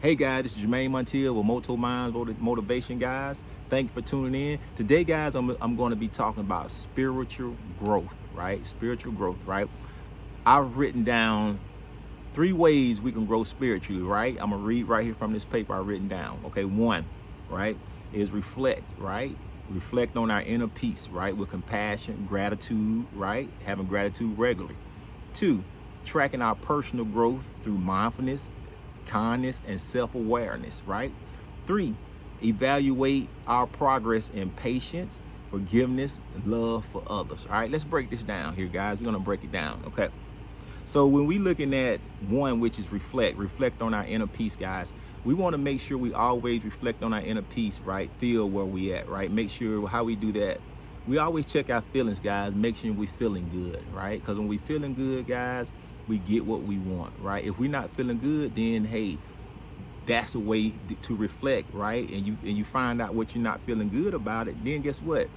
Hey guys, this is Jermaine Montiel with Moto Minds Motivation, guys. Thank you for tuning in. Today, guys, I'm going to be talking about spiritual growth, right? Spiritual growth, right? I've written down 3 ways we can grow spiritually, right? I'm going to read right here from this paper I've written down. Okay, one, right, is reflect, right? Reflect on our inner peace, right? With compassion, gratitude, right? Having gratitude regularly. 2, tracking our personal growth through mindfulness, kindness, and self-awareness, right? 3, evaluate our progress in patience, forgiveness, and love for others. All right, let's break this down here, guys. We're gonna break it down, okay? So when we looking at one, which is reflect on our inner peace, guys, we want to make sure we always reflect on our inner peace, right? Feel where we at, right? Make sure how we do that. We always check our feelings, guys. Make sure we feeling good, right? Because when we feeling good, guys, we get what we want, right? If we're not feeling good, then hey, that's a way to reflect, right? And you find out what you're not feeling good about it. Then guess what?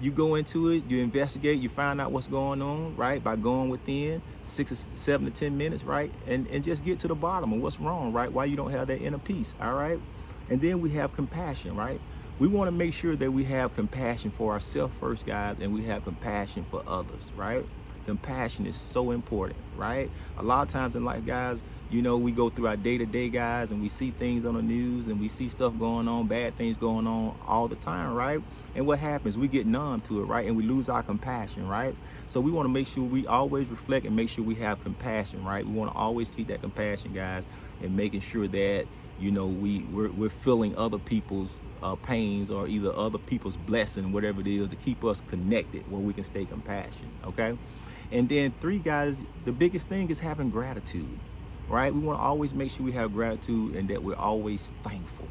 You go into it, you investigate, you find out what's going on, right? By going within 6 or 7 to 10 minutes, right? And just get to the bottom of what's wrong, right? Why you don't have that inner peace, all right? And then we have compassion, right? We want to make sure that we have compassion for ourselves first, guys, and we have compassion for others, right? Compassion is so important, right? A lot of times in life, guys, you know, we go through our day-to-day, guys, and we see things on the news and we see stuff going on, bad things going on all the time, right? And what happens? We get numb to it, right? And we lose our compassion, right? So we want to make sure we always reflect and make sure we have compassion, right? We want to always keep that compassion, guys, and making sure that, you know, we're feeling other people's pains or either other people's blessing, whatever it is, to keep us connected where we can stay compassionate, okay? And then 3, guys, the biggest thing is having gratitude, right? We want to always make sure we have gratitude and that we're always thankful,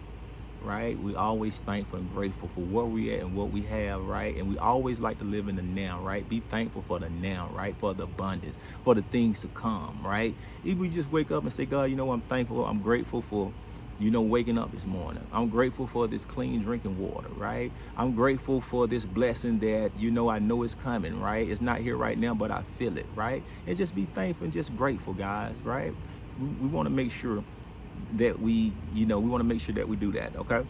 right? We always thankful and grateful for where we at and what we have, right? And we always like to live in the now, right? Be thankful for the now, right? For the abundance, for the things to come, right? If we just wake up and say, God, you know, I'm thankful, I'm grateful for, you know, waking up this morning. I'm grateful for this clean drinking water, right? I'm grateful for this blessing that, you know, I know is coming, right? It's not here right now, but I feel it, right? And just be thankful and just grateful, guys, right? We want to make sure that we want to make sure that we do that, okay?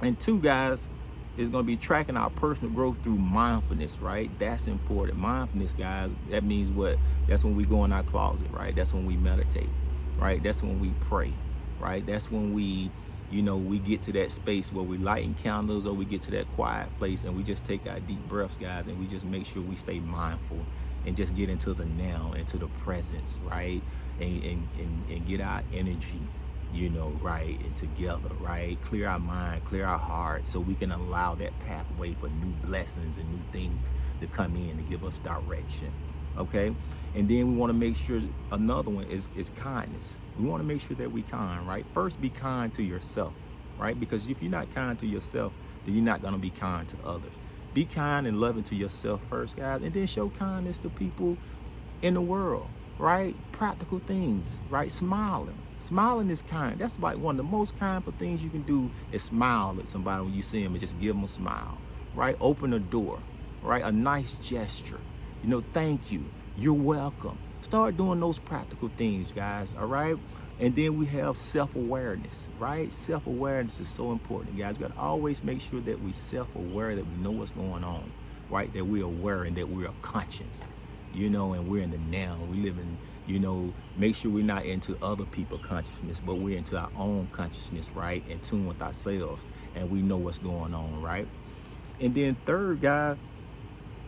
And 2, guys, is going to be tracking our personal growth through mindfulness, right? That's important. Mindfulness, guys, that means what? That's when we go in our closet, right? That's when we meditate, right? That's when we pray, right? That's when we get to that space where we lighting candles or we get to that quiet place and we just take our deep breaths, guys, and we just make sure we stay mindful and just get into the now, into the presence, right? And get our energy, you know, right, and together, right? Clear our mind, clear our heart, so we can allow that pathway for new blessings and new things to come in to give us direction, okay? And then we want to make sure another one is kindness. We want to make sure that we kind, right? First, be kind to yourself, right? Because if you're not kind to yourself, then you're not going to be kind to others. Be kind and loving to yourself first, guys, and then show kindness to people in the world, right? Practical things, right? Smiling is kind. That's like one of the most kindful things you can do is smile at somebody when you see them and just give them a smile, right? Open a door, right? A nice gesture, you know, thank you, you're welcome. Start doing those practical things, guys, all right? And then we have self-awareness, right? Self-awareness is so important, guys. You got to always make sure that we self-aware, that we know what's going on, right? That we're aware and that we're conscious, you know, and we're in the now. We live in, you know, make sure we're not into other people's consciousness, but we're into our own consciousness, right? In tune with ourselves, and we know what's going on, right? And then 3rd, guys,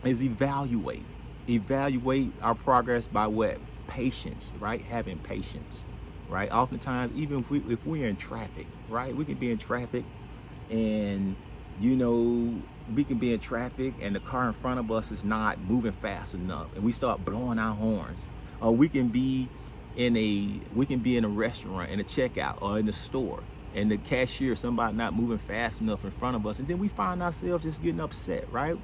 is evaluate. Evaluate our progress by what? Patience, right? Having patience, right? Oftentimes, even if we're in traffic, right? We can be in traffic and, you know, we can be in traffic and the car in front of us is not moving fast enough and we start blowing our horns. Or we can be in a restaurant, in a checkout, or in the store, and the cashier, somebody not moving fast enough in front of us, and then we find ourselves just getting upset, right?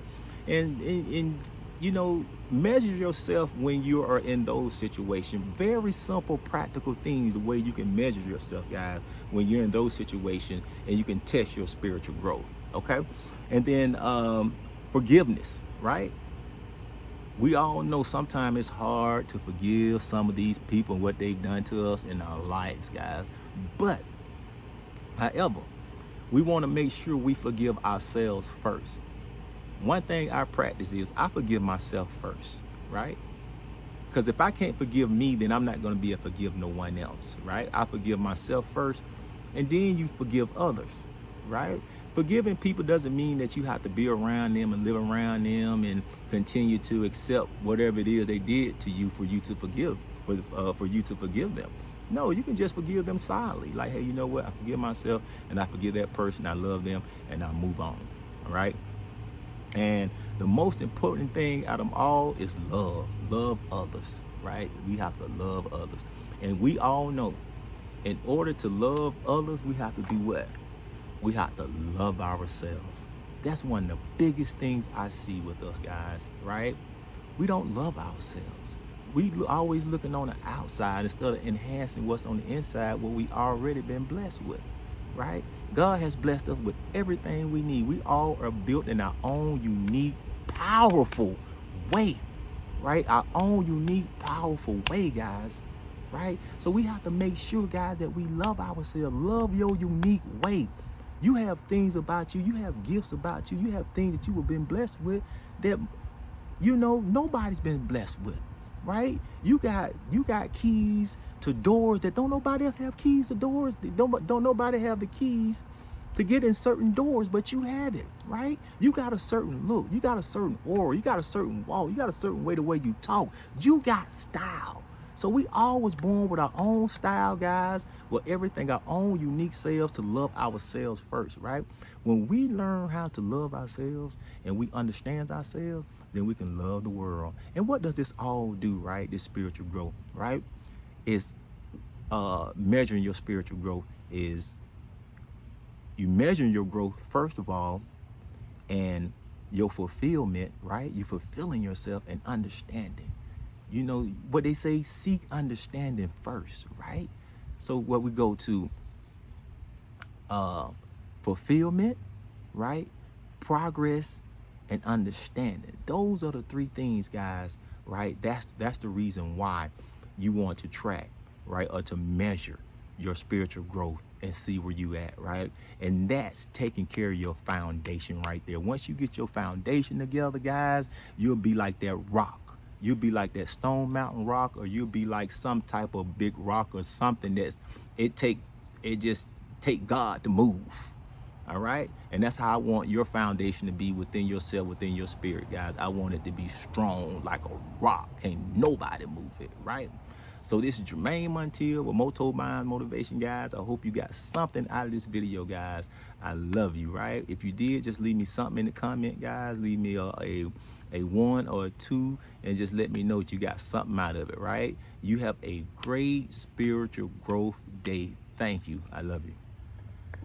And you know, measure yourself when you are in those situations. Very simple, practical things, the way you can measure yourself, guys, when you're in those situations, and you can test your spiritual growth, okay? And then forgiveness, right? We all know sometimes it's hard to forgive some of these people and what they've done to us in our lives, guys. But However, we want to make sure we forgive ourselves first. One thing I practice is I forgive myself first, right? Because if I can't forgive me, then I'm not going to be able to forgive no one else, right? I forgive myself first, and then you forgive others, right? Forgiving people doesn't mean that you have to be around them and live around them and continue to accept whatever it is they did to you for you to forgive, for you to forgive them. No, you can just forgive them silently. Like, hey, you know what? I forgive myself and I forgive that person. I love them and I move on. All right. And the most important thing out of all is love. Love others, right? We have to love others. And we all know in order to love others, we have to do what? We have to love ourselves. That's one of the biggest things I see with us guys, right? We don't love ourselves. We always looking on the outside instead of enhancing what's on the inside, what we already been blessed with, right? God has blessed us with everything we need. We all are built in our own unique, powerful way, right? Our own unique, powerful way, guys, right? So we have to make sure, guys, that we love ourselves. Love your unique way. You have things about you. You have gifts about you. You have things that you have been blessed with that nobody's been blessed with, right? You got keys to doors that don't nobody else have keys to doors. Don't nobody have the keys to get in certain doors, but you have it, right? You got a certain look, you got a certain aura, you got a certain walk, you got a certain way the way you talk. You got style. So we all was born with our own style, guys, with everything, our own unique selves to love ourselves first, right? When we learn how to love ourselves and we understand ourselves, then we can love the world. And what does this all do, right? This spiritual growth, right? Is measuring your spiritual growth is you measuring your growth, first of all, and your fulfillment, right? You fulfilling yourself and understanding. You know what they say, seek understanding first, right? So what we go to uh fulfillment, right? Progress and understanding. Those are the three things, guys, right? That's the reason why you want to track, right? Or to measure your spiritual growth and see where you at, right? And that's taking care of your foundation right there. Once you get your foundation together, guys, you'll be like that rock. You'll be like that Stone Mountain rock, or you'll be like some type of big rock or something that's it just take God to move. All right. And that's how I want your foundation to be within yourself, within your spirit, guys. I want it to be strong like a rock. Can't nobody move it. Right. So this is Jermaine Montiel with Moto Mind Motivation, guys. I hope you got something out of this video, guys. I love you. Right. If you did, just leave me something in the comment, guys. Leave me a 1 or a 2 and just let me know that you got something out of it. Right. You have a great spiritual growth day. Thank you. I love you.